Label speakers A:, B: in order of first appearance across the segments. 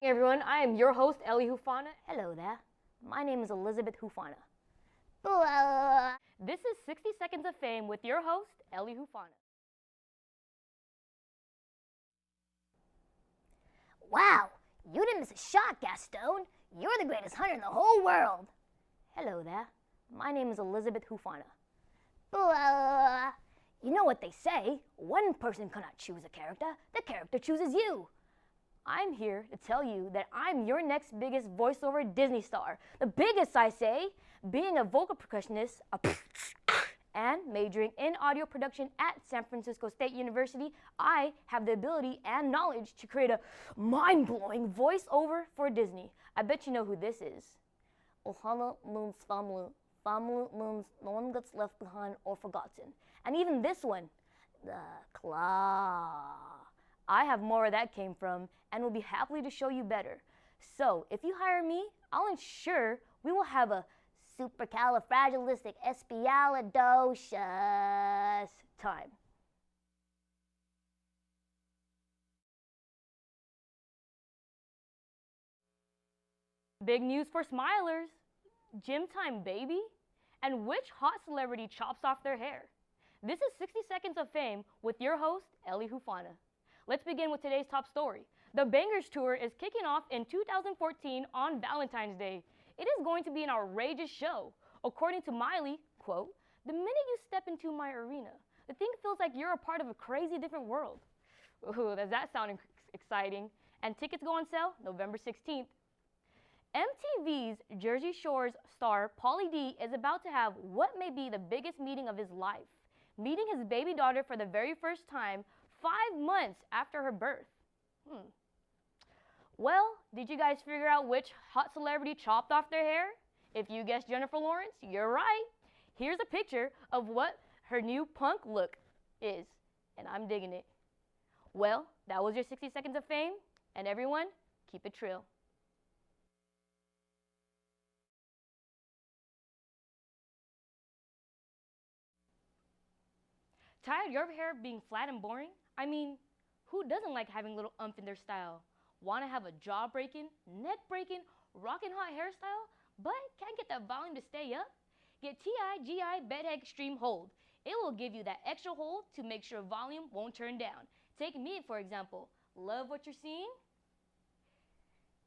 A: Hey everyone, I am your host, Ellie Hufana. Hello there. My name is Elizabeth Hufana. This is 60 Seconds of Fame with your host, Ellie Hufana.
B: Wow, you didn't miss a shot, Gaston. You're the greatest hunter in the whole world.
A: Hello there. My name is Elizabeth Hufana.
B: You know what they say, one person cannot choose a character, the character chooses you.
A: I'm here to tell you that I'm your next biggest voiceover Disney star. The biggest, I say, being a vocal percussionist, and majoring in audio production at San Francisco State University, I have the ability and knowledge to create a mind-blowing voiceover for Disney. I bet you know who this is. Ohana means family. Family means no one gets left behind or forgotten. And even this one, the claw. I have more where that came from and will be happy to show you better. So if you hire me, I'll ensure we will have a supercalifragilisticexpialidocious time. Big news for smilers. Gym time, baby. And which hot celebrity chops off their hair? This is 60 Seconds of Fame with your host, Ellie Hufana. Let's begin with today's top story. The Bangers Tour is kicking off in 2014 on Valentine's Day. It is going to be an outrageous show. According to Miley, quote, "The minute you step into my arena, the thing feels like you're a part of a crazy different world." Ooh, does that sound exciting? And tickets go on sale November 16th. MTV's Jersey Shore's star Pauly D is about to have what may be the biggest meeting of his life, meeting his baby daughter for the very first time 5 months after her birth. Well, did you guys figure out which hot celebrity chopped off their hair? If you guessed Jennifer Lawrence, you're right. Here's a picture of what her new punk look is, and I'm digging it. Well, that was your 60 Seconds of Fame, and everyone, keep it trill. Tired of your hair being flat and boring? I mean, who doesn't like having a little umph in their style? Want to have a jaw-breaking, neck-breaking, rockin' hot hairstyle, but can't get that volume to stay up? Get TIGI Bedhead Extreme Hold. It will give you that extra hold to make sure volume won't turn down. Take me, for example. Love what you're seeing?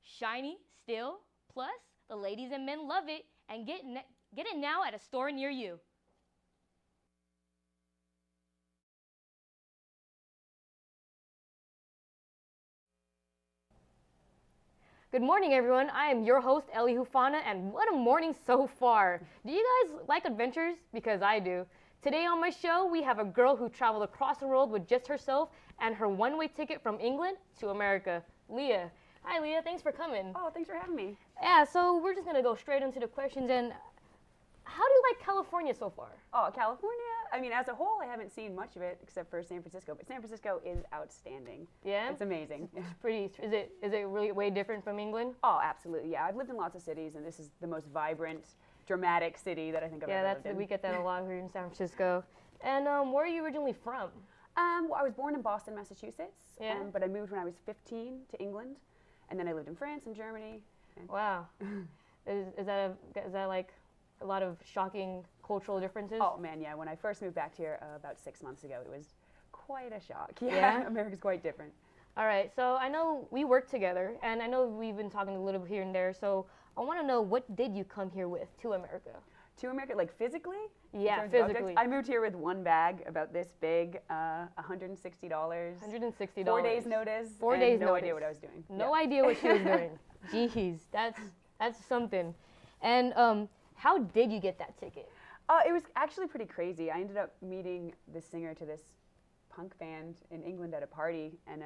A: Shiny, still, plus the ladies and men love it, and get it now at a store near you. Good morning, everyone. I am your host, Ellie Hufana, and what a morning so far. Do you guys like adventures? Because I do. Today on my show, we have a girl who traveled across the world with just herself and her one-way ticket from England to America, Leah. Hi, Leah. Thanks for coming.
C: Oh, thanks for having me.
A: Yeah, so we're just going to go straight into the questions. And how do you like California so far?
C: Oh, California? I mean, as a whole, I haven't seen much of it except for San Francisco, but San Francisco is outstanding.
A: Yeah?
C: It's amazing.
A: It's pretty, is it really way different from England?
C: Oh, absolutely, yeah. I've lived in lots of cities, and this is the most vibrant, dramatic city that I think I've ever lived in.
A: We get that a lot here in San Francisco. And where are you originally from?
C: Well, I was born in Boston, Massachusetts,
A: Yeah.
C: but I moved when I was 15 to England, and then I lived in France and Germany.
A: Wow. Is that like a lot of shocking cultural differences?
C: Oh, man, yeah. When I first moved back here about 6 months ago, it was quite a shock.
A: Yeah?
C: America's quite different.
A: All right, so I know we work together, and I know we've been talking a little bit here and there, so I want to know, what did you come here with to America?
C: To America, like physically?
A: Yeah,
C: In terms of
A: physically.
C: objects? I moved here with one bag, about this big, $160.
A: $160.
C: 4 days notice.
A: 4 days
C: no
A: notice.
C: idea what I was doing.
A: No idea what she was doing. Jeez, that's something. And how did you get that ticket?
C: It was actually pretty crazy. I ended up meeting the singer to this punk band in England at a party, and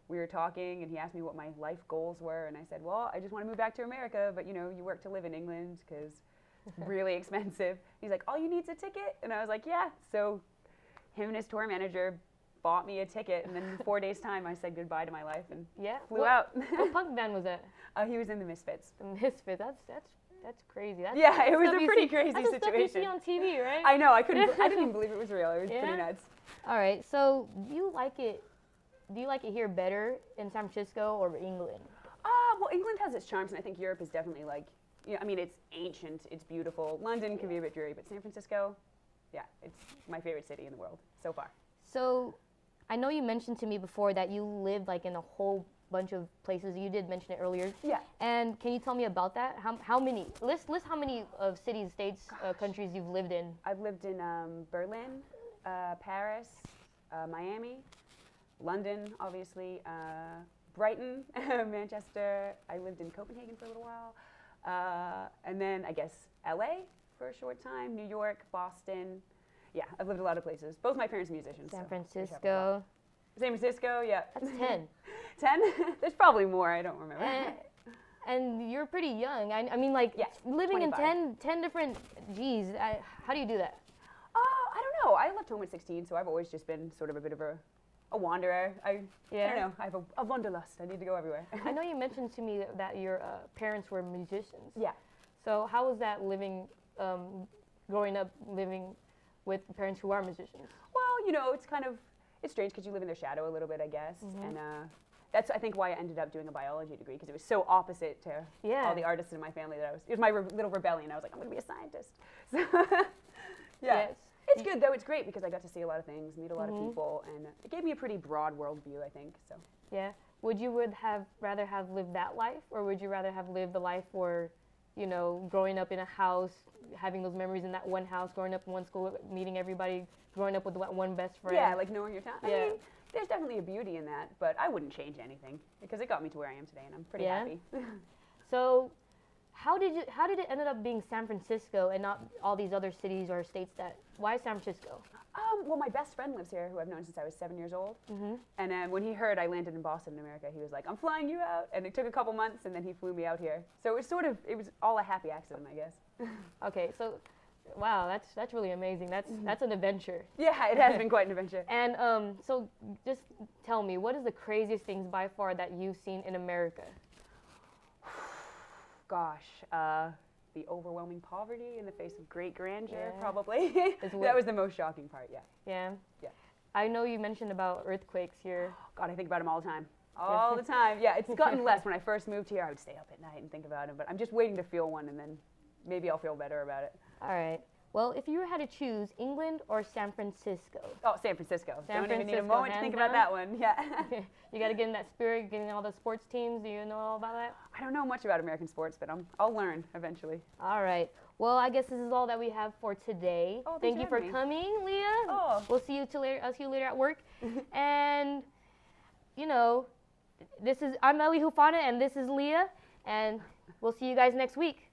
C: we were talking, and he asked me what my life goals were, and I said, well, I just want to move back to America, but you work to live in England because it's really expensive. He's like, all you need is a ticket? And I was like, yeah. So him and his tour manager bought me a ticket, and then in 4 days' time, I said goodbye to my life and flew out.
A: What punk band was that?
C: He was in the Misfits.
A: The Misfits. That's crazy.
C: Yeah, it was a pretty crazy
A: that's
C: situation.
A: That's the stuff you see on TV, right?
C: I know. I didn't even believe it was real. It was
A: Yeah?
C: pretty nuts.
A: All right. So do you like it here better in San Francisco or England?
C: Well, England has its charms, and I think Europe is definitely like, I mean, it's ancient, it's beautiful. London can be a bit dreary, but San Francisco, yeah, it's my favorite city in the world so far.
A: So, I know you mentioned to me before that you lived like in a whole bunch of places. You did mention it earlier.
C: Yeah.
A: And can you tell me about that? How many? List how many of cities, states, countries you've lived in.
C: I've lived in Berlin, Paris, Miami, London, obviously, Brighton, Manchester. I lived in Copenhagen for a little while. And then I guess LA for a short time, New York, Boston. Yeah, I've lived a lot of places. Both my parents are musicians.
A: San
C: so
A: Francisco.
C: San Francisco, yeah.
A: That's 10.
C: 10? There's probably more, I don't remember.
A: And you're pretty young. I mean, like,
C: Yes,
A: living
C: 25.
A: in 10 different, geez, how do you do that?
C: I don't know. I left home at 16, so I've always just been sort of a bit of a wanderer. I don't know. I have a wanderlust. I need to go everywhere.
A: I know you mentioned to me that your parents were musicians.
C: Yeah.
A: So how was that growing up living with parents who are musicians?
C: Well, it's strange because you live in their shadow a little bit, I guess. And that's, I think, why I ended up doing a biology degree, because it was so opposite to all the artists in my family that it was my little rebellion. I was like, I'm going to be a scientist. So, yeah.
A: Yes.
C: It's good, though. It's great because I got to see a lot of things, meet a lot of people, and it gave me a pretty broad worldview, I think. So.
A: Yeah. Would you rather have lived that life, or would you rather have lived the life where, growing up in a house, having those memories in that one house, growing up in one school, meeting everybody, growing up with that one best friend?
C: Yeah, like knowing your town.
A: Yeah.
C: I mean, there's definitely a beauty in that, but I wouldn't change anything because it got me to where I am today, and I'm pretty happy.
A: So, how did it end up being San Francisco and not all these other cities or states why San Francisco?
C: Well, my best friend lives here, who I've known since I was 7 years old. And when he heard I landed in Boston, in America, he was like, I'm flying you out. And it took a couple months, and then he flew me out here. So it was all a happy accident, I guess.
A: Okay, so, wow, that's really amazing. That's an adventure.
C: Yeah, it has been quite an adventure.
A: And so just tell me, what is the craziest things by far that you've seen in America?
C: Gosh, the overwhelming poverty in the face of great grandeur,
A: Yeah.
C: probably. That was the most shocking part, yeah.
A: Yeah?
C: Yeah.
A: I know you mentioned about earthquakes here.
C: God, I think about them all the time. All the time. Yeah, it's gotten less. When I first moved here, I would stay up at night and think about them, but I'm just waiting to feel one, and then maybe I'll feel better about it.
A: All right. Well, if you had to choose England or San Francisco?
C: Oh, San Francisco.
A: San
C: Don't even need a
A: Francisco,
C: moment to think about
A: hands
C: that one. Yeah.
A: You got to get in that spirit, getting all the sports teams. Do you know all about that?
C: I don't know much about American sports, but I'll learn eventually.
A: All right. Well, I guthis is all that we have for today.
C: Oh,
A: Thank
C: thanks
A: you
C: for
A: for
C: having me.
A: coming, Leah.
C: Oh.
A: We'll see you later. I'll see you later at work. And I'm Ellie Hufana, and this is Leah, and we'll see you guys next week.